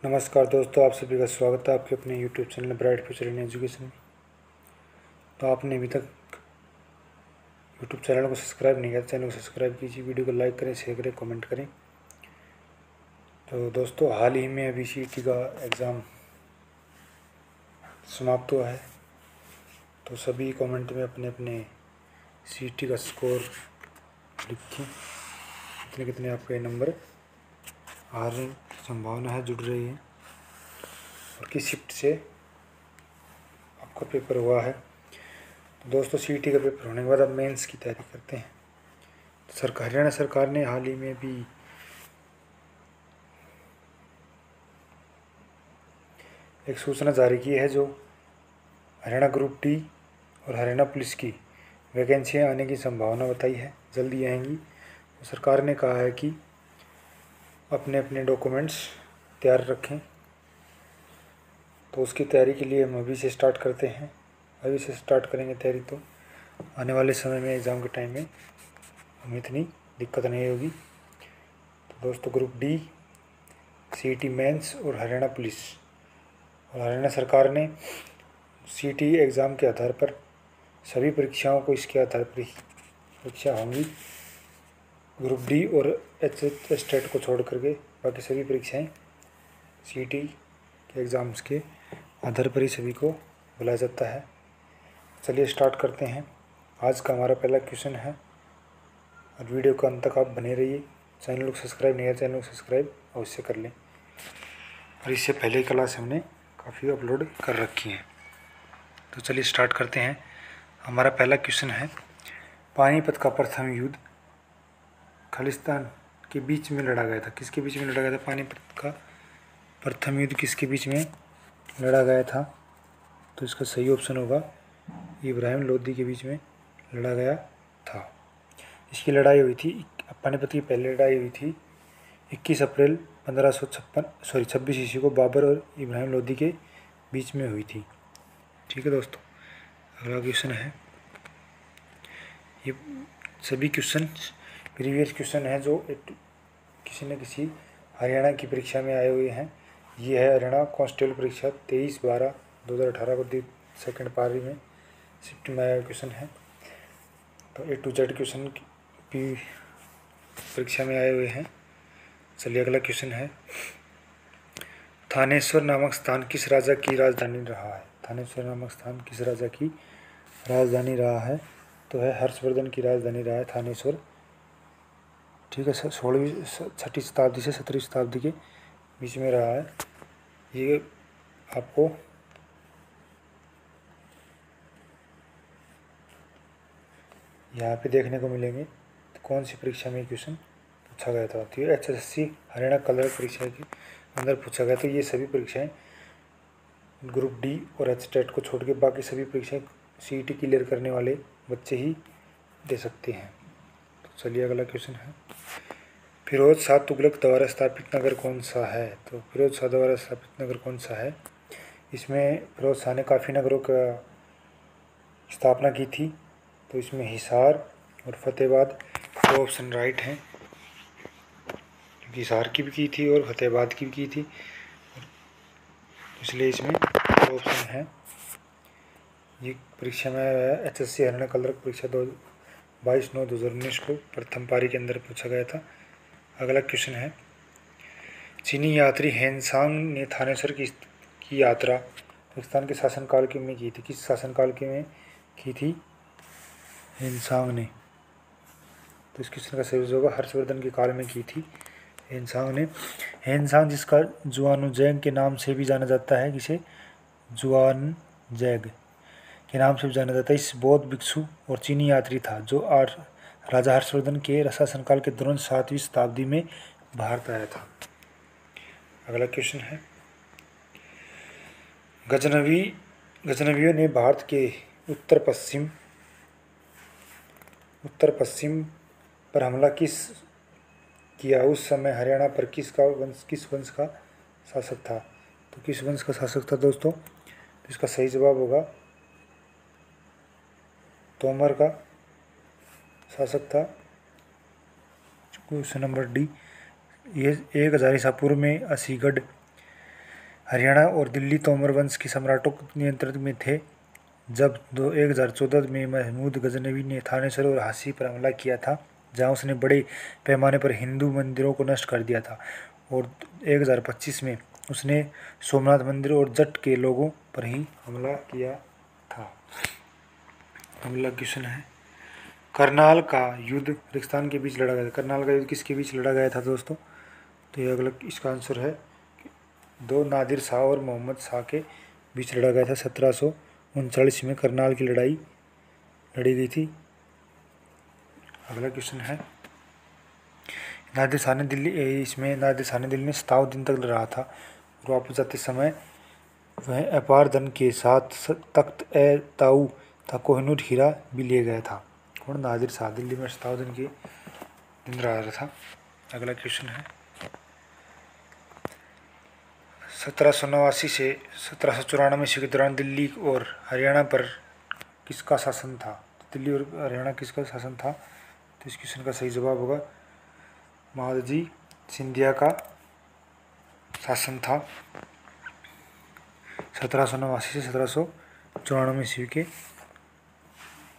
नमस्कार दोस्तों, आप सभी का स्वागत है आपके अपने YouTube channel bright future in education में। तो आपने अभी तक YouTube चैनल को सब्सक्राइब नहीं किया, चैनल को सब्सक्राइब कीजिए, वीडियो को लाइक करें, शेयर करें, कमेंट करें। तो दोस्तों, हाल ही में अभी CET का एग्ज़ाम समाप्त हुआ है। तो सभी कमेंट में अपने अपने CET का स्कोर लिखें, कितने कितने आपके नंबर आ रहे हैं, संभावना है जुड़ रही है, और किस शिफ्ट से आपका पेपर हुआ है। तो दोस्तों, CET का पेपर होने के बाद अब मेंस की तैयारी करते हैं। तो हरियाणा सरकार ने हाल ही में भी एक सूचना जारी की है, जो हरियाणा ग्रुप डी और हरियाणा पुलिस की वैकेंसियां आने की संभावना बताई है, जल्दी आएंगी। तो सरकार ने कहा है कि अपने अपने डॉक्यूमेंट्स तैयार रखें। तो उसकी तैयारी के लिए हम अभी से स्टार्ट करते हैं। अभी से स्टार्ट करेंगे तैयारी, तो आने वाले समय में एग्ज़ाम के टाइम में हमें इतनी दिक्कत नहीं होगी। तो दोस्तों, ग्रुप डी, CET मेंस और हरियाणा पुलिस और हरियाणा सरकार ने CET एग्ज़ाम के आधार पर सभी परीक्षाओं को इसके आधार पर ही परीक्षा होंगी। ग्रुप डी और HH स्टेट को छोड़ करके बाकी सभी परीक्षाएं CET के एग्ज़ाम्स के आधार पर ही सभी को बुलाया जाता है। चलिए स्टार्ट करते हैं। आज का हमारा पहला क्वेश्चन है, और वीडियो का अंत तक आप बने रहिए। चैनल को सब्सक्राइब नहीं है, चैनल को सब्सक्राइब अवश्य कर लें। और इससे पहले की क्लास हमने काफ़ी अपलोड कर रखी हैं। तो चलिए स्टार्ट करते हैं। हमारा पहला क्वेश्चन है, पानीपत का प्रथम युद्ध खालिस्तान के बीच में लड़ा गया था। किसके बीच में लड़ा गया था? पानीपत का प्रथम युद्ध किसके बीच में लड़ा गया था? तो इसका सही ऑप्शन होगा इब्राहिम लोदी के बीच में लड़ा गया था। इसकी लड़ाई हुई थी, पानीपत की पहली लड़ाई हुई थी 21 अप्रैल 26 ईस्वी को बाबर और इब्राहिम लोदी के बीच में हुई थी। ठीक है दोस्तों, अगला क्वेश्चन है, ये सभी क्वेश्चन प्रीवियस क्वेश्चन है जो किसी न किसी हरियाणा की परीक्षा में आए हुए हैं। ये है हरियाणा कांस्टेबल परीक्षा 23/12/2018 को सेकंड पारी में शिफ्ट में आया क्वेश्चन है। तो A to Z क्वेश्चन की परीक्षा में आए हुए हैं। चलिए अगला क्वेश्चन है, थानेश्वर नामक स्थान किस राजा की राजधानी रहा है? थानेश्वर नामक स्थान किस राजा की राजधानी रहा है? तो है हर्षवर्धन की राजधानी रहा है थानेश्वर। ठीक है, 6वीं शताब्दी से 17वीं शताब्दी के बीच में रहा है। ये आपको यहाँ पे देखने को मिलेंगे। तो कौन सी परीक्षा में क्वेश्चन पूछा गया था? तो ये HSC हरियाणा कलर परीक्षा के अंदर पूछा गया। तो ये सभी परीक्षाएं ग्रुप डी और H टेट को छोड़ के बाकी सभी परीक्षाएं CET क्लियर करने वाले बच्चे ही दे सकते हैं। तो चलिए अगला क्वेश्चन है, फिरोज शाह तुगलक द्वारा स्थापित नगर कौन सा है? तो फिरोज शाह द्वारा स्थापित नगर कौन सा है? इसमें फिरोज शाह ने काफ़ी नगरों का स्थापना की थी। तो इसमें हिसार और फतेहाबाद दो ऑप्शन राइट हैं, क्योंकि हिसार की भी की थी और फतेहाबाद की भी की थी, इसलिए इसमें दो ऑप्शन हैं। ये परीक्षा में HSC हरियाणा कलर परीक्षा 22/9/2019 को प्रथम पारी के अंदर पूछा गया था। अगला क्वेश्चन है, चीनी यात्री हेनसांग ने थानेश्वर की यात्रा पाकिस्तान के शासनकाल के में की थी। किस शासनकाल के में की थी हेनसांग ने? तो इस क्वेश्चन का सही होगा हर्षवर्धन के काल में की थी हेनसांग ने। हेनसांग, जिसका जुआनजैंग के नाम से भी जाना जाता है, किसे जुआनजैंग के नाम से भी जाना जाता है, इस बौद्ध भिक्षु और चीनी यात्री था जो राजा हर्षवर्धन के शासनकाल के दौरान 7वीं शताब्दी में भारत आया था। अगला क्वेश्चन है, गजनवियों ने भारत के उत्तर पश्चिम पर हमला किया? उस समय हरियाणा पर किस वंश का शासक था? तो किस वंश का शासक था दोस्तों? तो इसका सही जवाब होगा तोमर का शासक था। Question number D. ये 1000 ईसा पूर्व में असीगढ़ हरियाणा और दिल्ली तोमर वंश के सम्राटों के नियंत्रण में थे। जब 1014 में महमूद गजनवी ने थानेसर और झांसी पर हमला किया था, जहां उसने बड़े पैमाने पर हिंदू मंदिरों को नष्ट कर दिया था, और 1025 में उसने सोमनाथ मंदिर और जट के लोगों पर ही हमला किया था। अगला क्वेश्चन है, करनाल का युद्ध रेगिस्तान के बीच लड़ा गया था। करनाल का युद्ध किसके बीच लड़ा गया था दोस्तों? तो ये अगला इसका आंसर है दो नादिर शाह और मोहम्मद शाह के बीच लड़ा गया था। 1739 में करनाल की लड़ाई लड़ी गई थी। अगला क्वेश्चन है, नादिर शाह ने दिल्ली 27 दिन तक लड़ा था, और वापस जाते समय वह अपार धन के साथ तख्त ए ताऊ था कोहिनूर हीरा भी ले गया था। कौन? नादिर शाह दिल्ली में 27 दिन रहा था। अगला क्वेश्चन है, 1789 से 1794 ईस्वी के दौरान दिल्ली और हरियाणा पर किसका शासन था? दिल्ली और हरियाणा किसका शासन था? तो इस क्वेश्चन का सही जवाब होगा महादजी सिंधिया का शासन था 1789 से 1794 ईस्वी के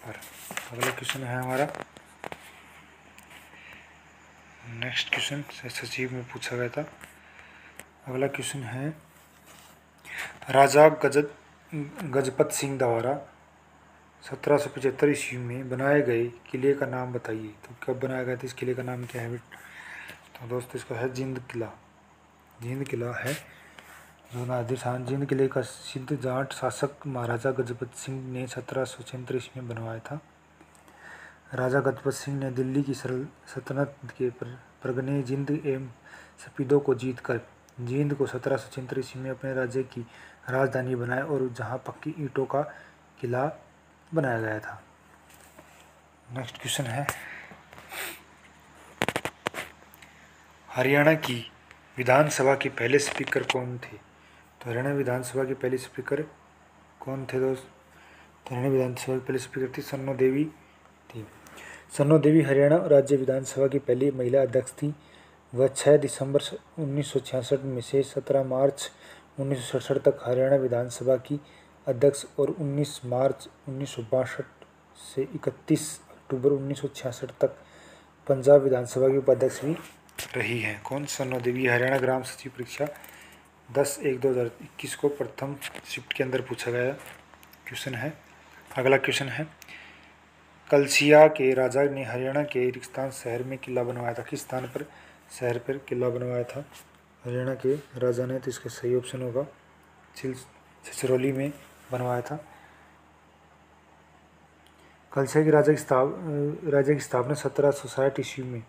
पर। अगला क्वेश्चन है हमारा, नेक्स्ट क्वेश्चन सचिव में पूछा गया था। अगला क्वेश्चन है, राजा गजपत सिंह द्वारा 1775 ईस्वी में बनाए गए किले का नाम बताइए। तो कब बनाया गया था? इस किले का नाम क्या है? तो दोस्तों इसका है जिंद किला। जिंद किला है जो नादिर शाह जिंद किले का सिद्ध जाट शासक महाराजा गजपत सिंह ने 1776 ईस्वी में बनवाया था। राजा गजपत सिंह ने दिल्ली की सल्तनत के परगने जिंद एवं सफीदों को जीतकर जींद को 1776 ईस्वी में अपने राज्य की राजधानी बनाया, और जहां पक्की ईंटों का किला बनाया गया था। नेक्स्ट क्वेश्चन है, हरियाणा की विधानसभा के पहले स्पीकर कौन थे? तो हरियाणा विधानसभा के पहले स्पीकर कौन थे दोस्त? तो हरियाणा विधानसभा की पहले स्पीकर थी सन्नो देवी थी। सन्नो देवी हरियाणा राज्य विधानसभा की पहली महिला अध्यक्ष थी। वह 6 दिसंबर 1966 में से 17 मार्च 1967 तक हरियाणा विधानसभा की अध्यक्ष और 19 मार्च 1962 से 31 अक्टूबर 1966 तक पंजाब विधानसभा की उपाध्यक्ष भी रही हैं। कौन? सन्नो देवी। हरियाणा ग्राम सचिव परीक्षा 10/1/2021 को प्रथम शिफ्ट के अंदर पूछा गया क्वेश्चन है। अगला क्वेश्चन है, कलसिया के राजा ने हरियाणा के रेगिस्तान शहर में किला बनवाया था। किस स्थान पर शहर पर किला बनवाया था हरियाणा के राजा ने? तो इसका सही ऑप्शन होगा छिछरौली में बनवाया था। कलसिया के राजा की स्थापना 1760 ईस्वी में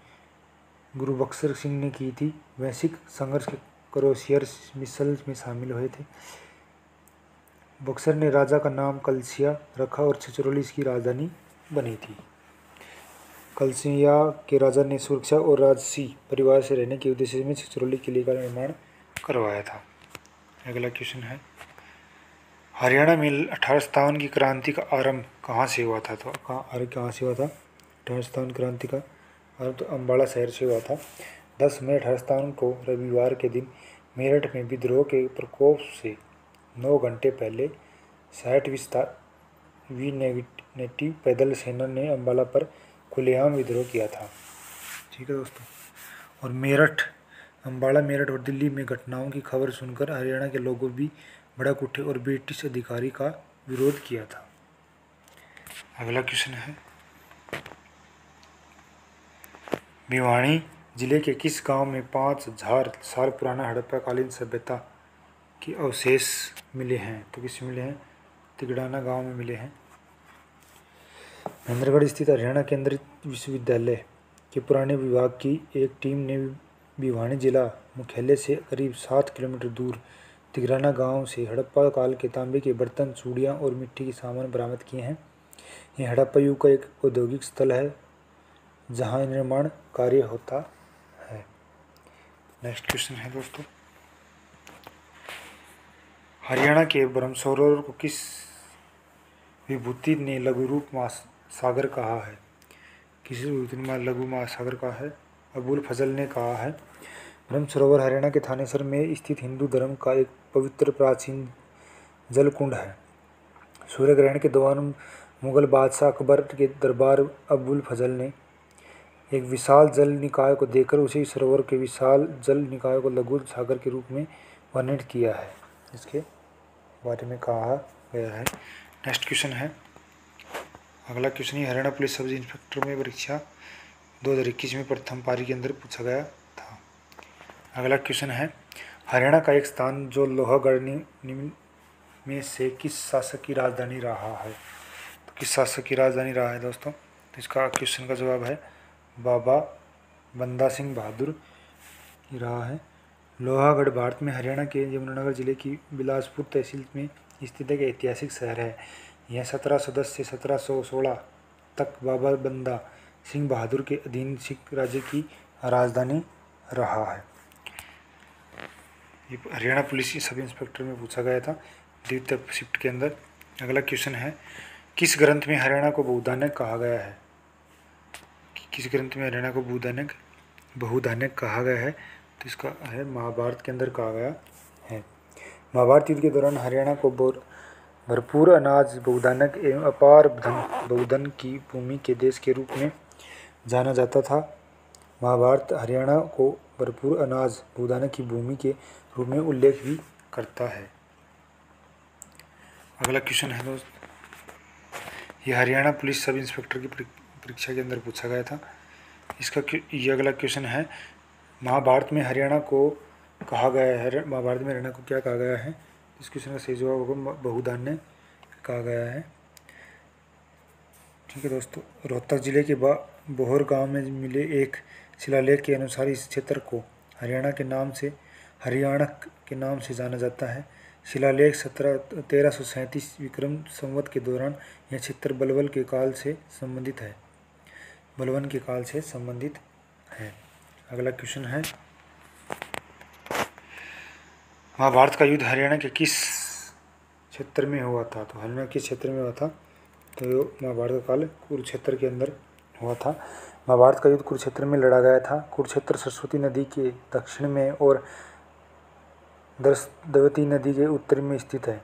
गुरु बक्सर सिंह ने की थी। वह सिख संघर्ष के क्रोसियर मिसल में शामिल हुए थे। बक्सर ने राजा का नाम कलसिया रखा और छिछरौली इसकी राजधानी बनी थी। कलसिया के राजा ने सुरक्षा और राजसी परिवार से रहने के उद्देश्य में छिछरौली किले का निर्माण करवाया था। अगला क्वेश्चन है, हरियाणा में 1857 की क्रांति का आरंभ कहाँ से हुआ था? तो कहाँ से हुआ था 1857 क्रांति का आरंभ? तो अम्बाला शहर से हुआ था। 10 मई 1857 को रविवार के दिन मेरठ में विद्रोह के प्रकोप से 9 घंटे पहले 60वीं नेटिव पैदल सेना ने अम्बाला पर खुलेआम विद्रोह किया था। ठीक है दोस्तों। और अम्बाला, मेरठ और दिल्ली में घटनाओं की खबर सुनकर हरियाणा के लोगों भी भड़क उठे और ब्रिटिश अधिकारी का विरोध किया था। अगला क्वेश्चन है, भिवानी जिले के किस गांव में 5000 साल पुराना हड़प्पा कालीन सभ्यता के अवशेष मिले हैं? तो किस मिले हैं? तिगड़ाना गांव में मिले हैं। महेंद्रगढ़ स्थित हरियाणा केंद्रीय विश्वविद्यालय के पुराने विभाग की एक टीम ने भिवानी जिला मुख्यालय से करीब 7 किलोमीटर दूर तिगराना गांव से हड़प्पा काल के तांबे के बर्तन, चूड़ियाँ और मिट्टी के सामान बरामद किए हैं। यह हड़प्पा युग का एक औद्योगिक स्थल है जहां निर्माण कार्य होता है। नेक्स्ट क्वेश्चन है दोस्तों, हरियाणा के ब्रह्मसरोवर को किस विभूति ने लघु रूप महासागर कहा है? किसी विभूति ने लघु महासागर कहा है? अबुल फजल ने कहा है। ब्रह्म सरोवर हरियाणा के थानेसर में स्थित हिंदू धर्म का एक पवित्र प्राचीन जल कुंड है। सूर्य ग्रहण के दौरान मुगल बादशाह अकबर के दरबार अबुल फजल ने एक विशाल जल निकाय को देखकर उसी सरोवर के विशाल जल निकाय को लघु सागर के रूप में वर्णित किया है, इसके बारे में कहा गया है। नेक्स्ट क्वेश्चन है, अगला क्वेश्चन ही हरियाणा पुलिस सब इंस्पेक्टर में परीक्षा 2021 में प्रथम पारी के अंदर पूछा गया था। अगला क्वेश्चन है, हरियाणा का एक स्थान जो लोहागढ़ निम्न में से किस शासक की राजधानी रहा है? तो किस शासक की राजधानी रहा है दोस्तों? तो इसका क्वेश्चन का जवाब है बाबा बंदा सिंह बहादुर की रहा है। लोहागढ़ भारत में हरियाणा के यमुनानगर जिले की बिलासपुर तहसील में स्थित एक ऐतिहासिक शहर है। यह 1710 से 1716 तक बाबा बंदा सिंह बहादुर के अधीन सिख राज्य की राजधानी रहा है। ये हरियाणा पुलिस सब इंस्पेक्टर में पूछा गया था द्वितीय शिफ्ट के अंदर। अगला क्वेश्चन है, किस ग्रंथ में हरियाणा को बहुधान्य कहा गया है? किस ग्रंथ में हरियाणा को बहुधान्य कहा गया है? तो इसका है महाभारत के अंदर कहा गया है। महाभारत युद्ध के दौरान हरियाणा को भरपूर अनाज, बहुधान्य एवं अपार बहुधन की भूमि के देश के रूप में जाना जाता था। महाभारत हरियाणा को भरपूर अनाज, बहुधान्य की भूमि के रूप में उल्लेख भी करता है। अगला क्वेश्चन है दोस्त, यह हरियाणा पुलिस सब इंस्पेक्टर की परीक्षा के अंदर पूछा गया था। ये अगला क्वेश्चन है, महाभारत में हरियाणा को कहा गया है, महाभारत में हरियाणा को क्या कहा गया है? इस क्वेश्चन का सही जवाब होगा बहुधान्य कहा गया है। ठीक है दोस्तों, रोहतक जिले के बोहर गांव में मिले एक शिलालेख के अनुसार इस क्षेत्र को हरियाणा के नाम से जाना जाता है। शिलालेख 1337 विक्रम संवत के दौरान यह क्षेत्र बलवन के काल से संबंधित है। अगला क्वेश्चन है, महाभारत का युद्ध हरियाणा के किस क्षेत्र में हुआ था? तो हरियाणा किस क्षेत्र में हुआ था? तो महाभारत का काल कुरुक्षेत्र के अंदर हुआ था। महाभारत का युद्ध कुरुक्षेत्र में लड़ा गया था। कुरुक्षेत्र सरस्वती नदी के दक्षिण में और दवती नदी के उत्तर में स्थित है।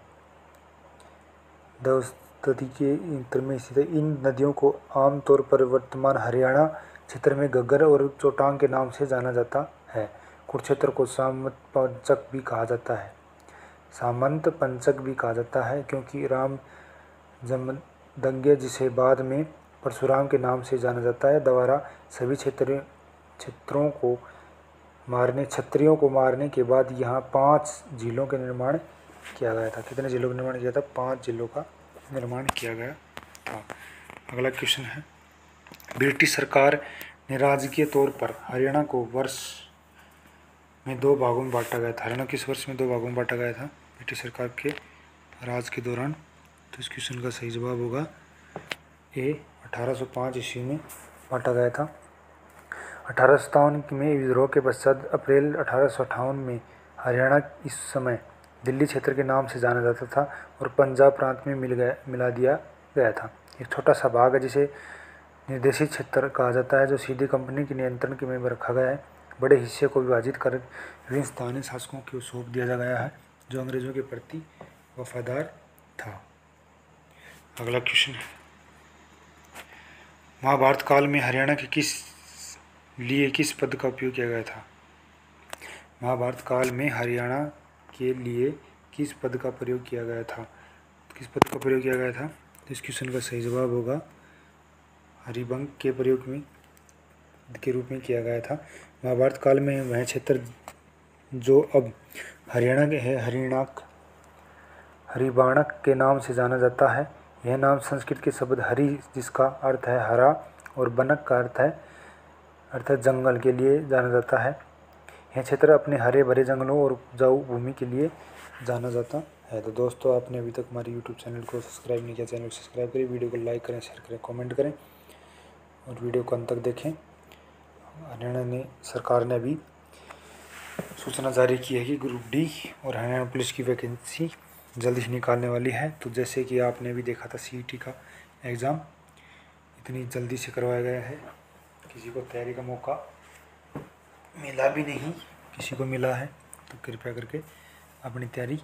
इन नदियों को आमतौर पर वर्तमान हरियाणा क्षेत्र में घग्गर और चोटांग के नाम से जाना जाता है। कुरुक्षेत्र को सामंत पंचक भी कहा जाता है क्योंकि राम जमदग्नि, जिसे बाद में परशुराम के नाम से जाना जाता है, द्वारा सभी क्षत्रियों को मारने के बाद यहाँ 5 झीलों का निर्माण किया गया था। कितने झीलों का निर्माण किया था? 5 झीलों का निर्माण किया गया था। अगला क्वेश्चन है, ब्रिटिश सरकार ने राजकीय तौर पर हरियाणा को वर्ष में 2 भागों में बांटा गया था। हरियाणा किस वर्ष में 2 भागों में बांटा गया था ब्रिटिश सरकार के राज के दौरान? तो इस क्वेश्चन का सही जवाब होगा ए 1805 ईस्वी में बांटा गया था। 1857 में विद्रोह के पश्चात अप्रैल 1858 में हरियाणा इस समय दिल्ली क्षेत्र के नाम से जाना जाता था और पंजाब प्रांत में मिला दिया गया था। एक छोटा सा भाग है जिसे निर्देशित क्षेत्र कहा जाता है, जो सीधे कंपनी के नियंत्रण के में रखा गया है। बड़े हिस्से को विभाजित कर विभिन्न स्थानीय शासकों को सौंप दिया गया है, जो अंग्रेजों के प्रति वफादार था। अगला क्वेश्चन है, महाभारत काल में हरियाणा के किस पद का उपयोग किया गया था? महाभारत काल में हरियाणा के लिए किस पद का प्रयोग किया गया था? किस पद का प्रयोग किया गया था? तो इस क्वेश्चन का सही जवाब होगा हरिबंक के प्रयोग के रूप में किया गया था। महाभारत काल में वह क्षेत्र जो अब हरियाणा के है हरिबाणक के नाम से जाना जाता है। यह नाम संस्कृत के शब्द हरि, जिसका अर्थ है हरा, और बनक का अर्थ है जंगल के लिए जाना जाता है। यह क्षेत्र अपने हरे भरे जंगलों और उपजाऊ भूमि के लिए जाना जाता है। तो दोस्तों, आपने अभी तक हमारे YouTube चैनल को सब्सक्राइब नहीं किया, चैनल को सब्सक्राइब करें, वीडियो को लाइक करें, शेयर करें, कमेंट करें और वीडियो को अंत तक देखें। हरियाणा सरकार ने अभी सूचना जारी की है कि ग्रुप डी और हरियाणा पुलिस की वैकेंसी जल्दी ही निकालने वाली है। तो जैसे कि आपने भी देखा था, CET का एग्ज़ाम इतनी जल्दी से करवाया गया है, किसी को तैयारी का मौका मिला भी नहीं किसी को मिला है तो कृपया करके अपनी तैयारी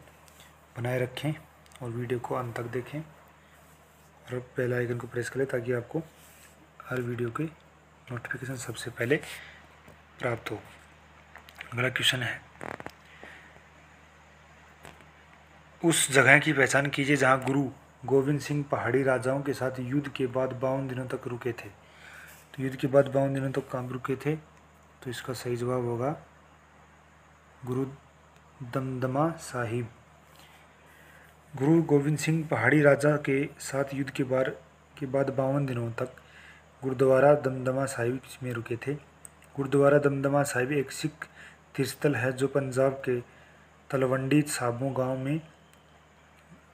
बनाए रखें और वीडियो को अंत तक देखें और बेल आइकन को प्रेस करें ताकि आपको हर वीडियो के नोटिफिकेशन सबसे पहले प्राप्त हो। अगला क्वेश्चन है, उस जगह की पहचान कीजिए जहां गुरु गोविंद सिंह पहाड़ी राजाओं के साथ युद्ध के बाद 52 दिनों तक रुके थे। तो युद्ध के बाद 52 दिनों तक कहाँ रुके थे? तो इसका सही जवाब होगा गुरु दमदमा साहिब। गुरु गोविंद सिंह पहाड़ी राजा के साथ युद्ध के बाद 52 दिनों तक गुरुद्वारा दमदमा साहिब में रुके थे। गुरुद्वारा दमदमा साहिब एक सिख तीर्थस्थल है जो पंजाब के तलवंडी साबो गांव में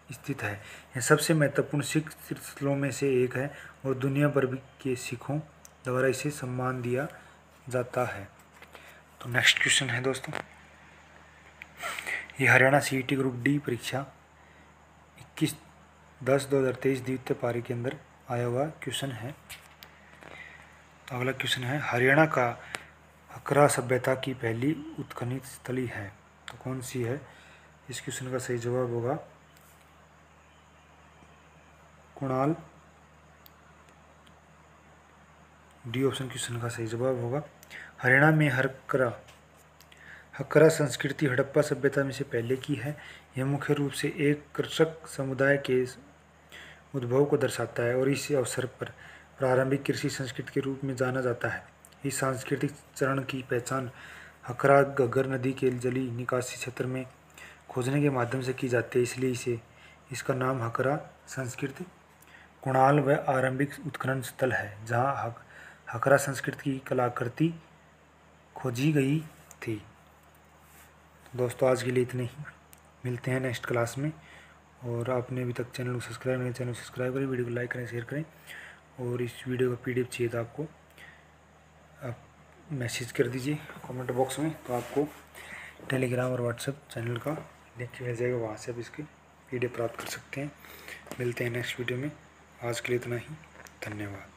स्थित है। यह सबसे महत्वपूर्ण सिख तीर्थस्थलों में से एक है और दुनिया भर के सिखों द्वारा इसे सम्मान दिया जाता है। तो नेक्स्ट क्वेश्चन है दोस्तों, ये हरियाणा सीईटी ग्रुप डी परीक्षा 21/10/2023 द्वितीय पारी के अंदर आया हुआ क्वेश्चन है। तो अगला क्वेश्चन है, हरियाणा का हकरा सभ्यता की पहली उत्खनन स्थली है तो कौन सी है? इस क्वेश्चन का सही जवाब होगा कुणाल। डी ऑप्शन क्वेश्चन का सही जवाब होगा। हरियाणा में हकरा संस्कृति हड़प्पा सभ्यता में से पहले की है। यह मुख्य रूप से एक कृषक समुदाय के उद्भव को दर्शाता है और इस अवसर पर प्रारंभिक कृषि संस्कृति के रूप में जाना जाता है। इस सांस्कृतिक चरण की पहचान हकरा घग्गर नदी के जली निकासी क्षेत्र में खोजने के माध्यम से की जाती है, इसलिए इसका नाम हकरा संस्कृति कुणाल व आरंभिक उत्खनन स्थल है जहाँ हकरा संस्कृति की कलाकृति खोजी गई थी। दोस्तों आज के लिए इतने ही, मिलते हैं नेक्स्ट क्लास में। और आपने अभी तक चैनल को सब्सक्राइब नहीं, चैनल को सब्सक्राइब करें, वीडियो को लाइक करें, शेयर करें और इस वीडियो का PDF चाहिए तो आपको आप मैसेज कर दीजिए कमेंट बॉक्स में, तो आपको टेलीग्राम और व्हाट्सएप चैनल का लिंक मिल जाएगा, वहाँ से आप इसके PDF प्राप्त कर सकते हैं। मिलते हैं नेक्स्ट वीडियो में, आज के लिए इतना ही, धन्यवाद।